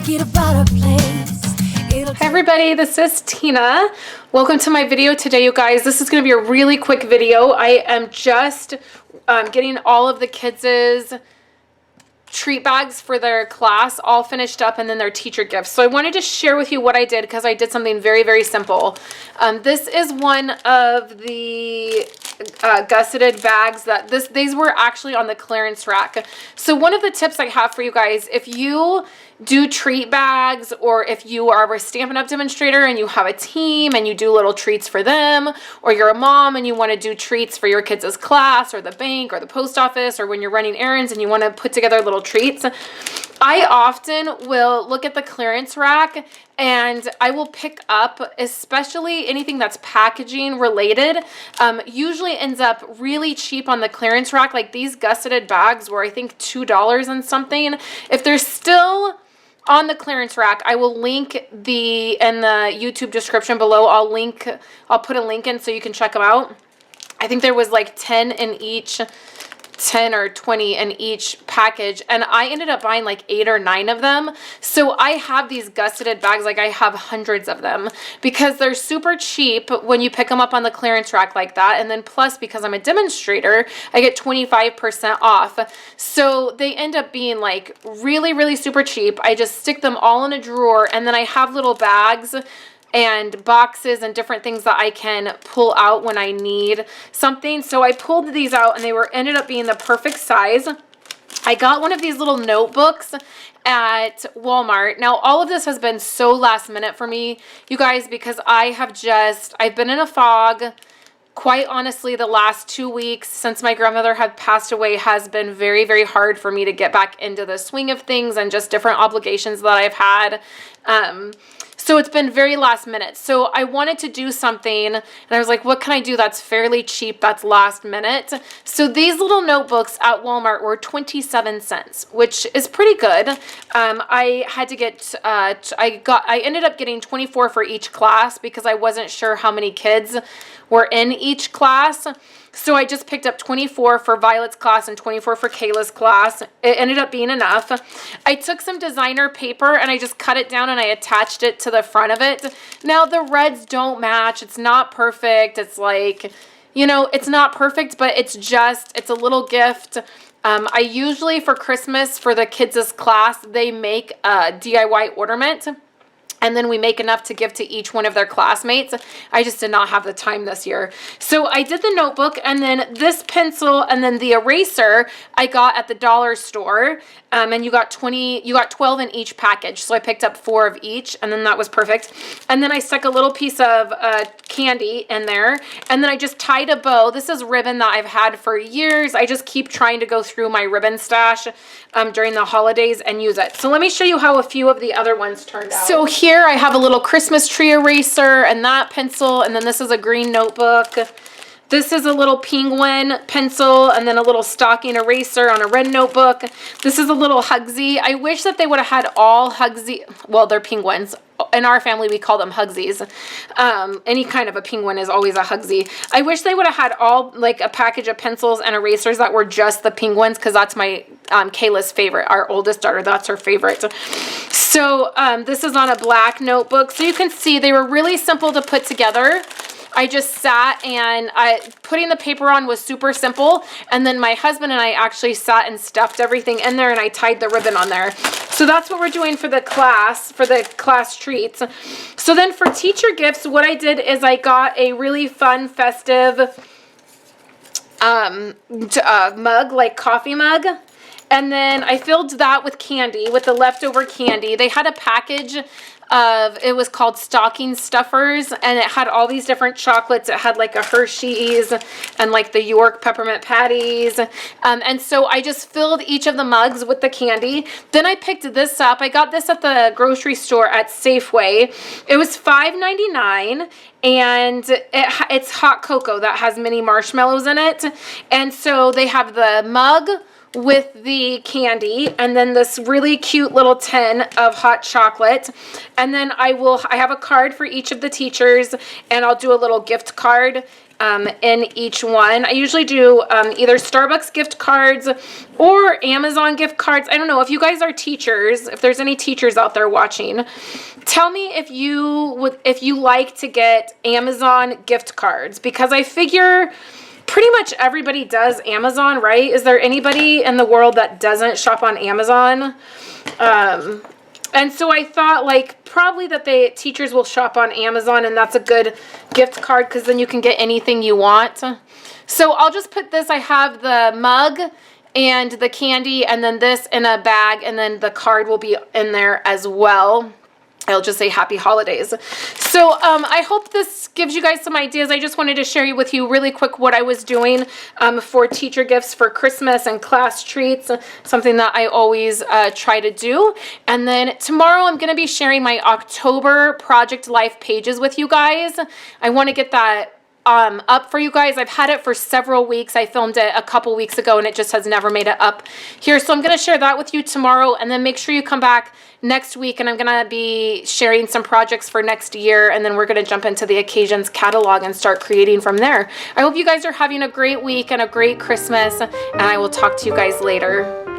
make it a better place. Hey everybody, this is Tina. Welcome to my video today, you guys. This is going to be a really quick video. I am just getting all of the kids' treat bags for their class all finished up, and then their teacher gifts. So I wanted to share with you what I did because I did something very, very simple. This is one of the gusseted bags that these were actually on the clearance rack. So one of the tips I have for you guys, if you do treat bags, or if you are a Stampin' Up! Demonstrator and you have a team and you do little treats for them, or you're a mom and you want to do treats for your kids' class or the bank or the post office, or when you're running errands and you want to put together little treats, I often will look at the clearance rack and I will pick up, especially anything that's packaging related, usually ends up really cheap on the clearance rack. Like these gusseted bags were, I think, $2 and something. If they're still on the clearance rack, I will link in the YouTube description below. I'll put a link in so you can check them out. I think there was like 10 or 20 in each package, and I ended up buying like 8 or 9 of them. So I have these gusseted bags, like I have hundreds of them, because they're super cheap when you pick them up on the clearance rack like that. And then plus, because I'm a demonstrator, I get 25% off. So they end up being like really, really super cheap. I just stick them all in a drawer, and then I have little bags and boxes and different things that I can pull out when I need something. So I pulled these out, and they ended up being the perfect size. I got one of these little notebooks at Walmart. Now, all of this has been so last minute for me, you guys, because I've been in a fog. Quite honestly, the last 2 weeks since my grandmother had passed away has been very, very hard for me to get back into the swing of things, and just different obligations that I've had. So it's been very last minute. So I wanted to do something, and I was like, what can I do that's fairly cheap, that's last minute? So these little notebooks at Walmart were 27 cents, which is pretty good. I had to get, I ended up getting 24 for each class because I wasn't sure how many kids were in each class. So I just picked up 24 for Violet's class and 24 for Kayla's class. It ended up being enough. I took some designer paper and I just cut it down and I attached it to the front of it. Now the reds don't match. It's not perfect. It's like, you know, it's not perfect, but it's a little gift. I usually, for Christmas, for the kids' class, they make a DIY ornament. And then we make enough to give to each one of their classmates. I just did not have the time this year. So I did the notebook, and then this pencil, and then the eraser I got at the dollar store. And you got 12 in each package. So I picked up 4 of each, and then that was perfect. And then I stuck a little piece of candy in there. And then I just tied a bow. This is ribbon that I've had for years. I just keep trying to go through my ribbon stash during the holidays and use it. So let me show you how a few of the other ones turned out. So here I have a little Christmas tree eraser and that pencil, and then this is a green notebook. This is a little penguin pencil, and then a little stocking eraser on a red notebook. This is a little Hugsy. I wish that they would have had all Hugsy. Well, they're penguins. In our family, we call them Hugsies. Any kind of a penguin is always a Hugsy. I wish they would have had all, like, a package of pencils and erasers that were just the penguins, because that's my Kayla's favorite. Our oldest daughter, that's her favorite. So this is on a black notebook. So you can see they were really simple to put together. I just sat, and putting the paper on was super simple. And then my husband and I actually sat and stuffed everything in there, and I tied the ribbon on there. So that's what we're doing for the class treats. So then for teacher gifts, what I did is I got a really fun, festive mug, like coffee mug. And then I filled that with candy, with the leftover candy. They had a package it was called stocking stuffers, and it had all these different chocolates. It had like a Hershey's and like the York peppermint patties. And so I just filled each of the mugs with the candy. Then I picked this up. I got this at the grocery store at Safeway. It was $5.99, and it's hot cocoa that has mini marshmallows in it. And so they have the mug with the candy, and then this really cute little tin of hot chocolate. And then I have a card for each of the teachers, and I'll do a little gift card in each one. I usually do either Starbucks gift cards or Amazon gift cards. I don't know if you guys are teachers, if there's any teachers out there watching, tell me if you like to get Amazon gift cards, because I figure pretty much everybody does Amazon, right? Is there anybody in the world that doesn't shop on Amazon? And so I thought, like, probably that teachers will shop on Amazon, and that's a good gift card because then you can get anything you want. So I'll just put this, I have the mug and the candy and then this in a bag, and then the card will be in there as well. I'll just say happy holidays. So I hope this gives you guys some ideas. I just wanted to share with you really quick what I was doing for teacher gifts for Christmas and class treats, something that I always try to do. And then tomorrow I'm going to be sharing my October Project Life pages with you guys. I want to get that up for you guys. I've had it for several weeks. I filmed it a couple weeks ago and it just has never made it up here. So I'm going to share that with you tomorrow, and then make sure you come back next week and I'm going to be sharing some projects for next year, and then we're going to jump into the occasions catalog and start creating from there. I hope you guys are having a great week and a great Christmas, and I will talk to you guys later.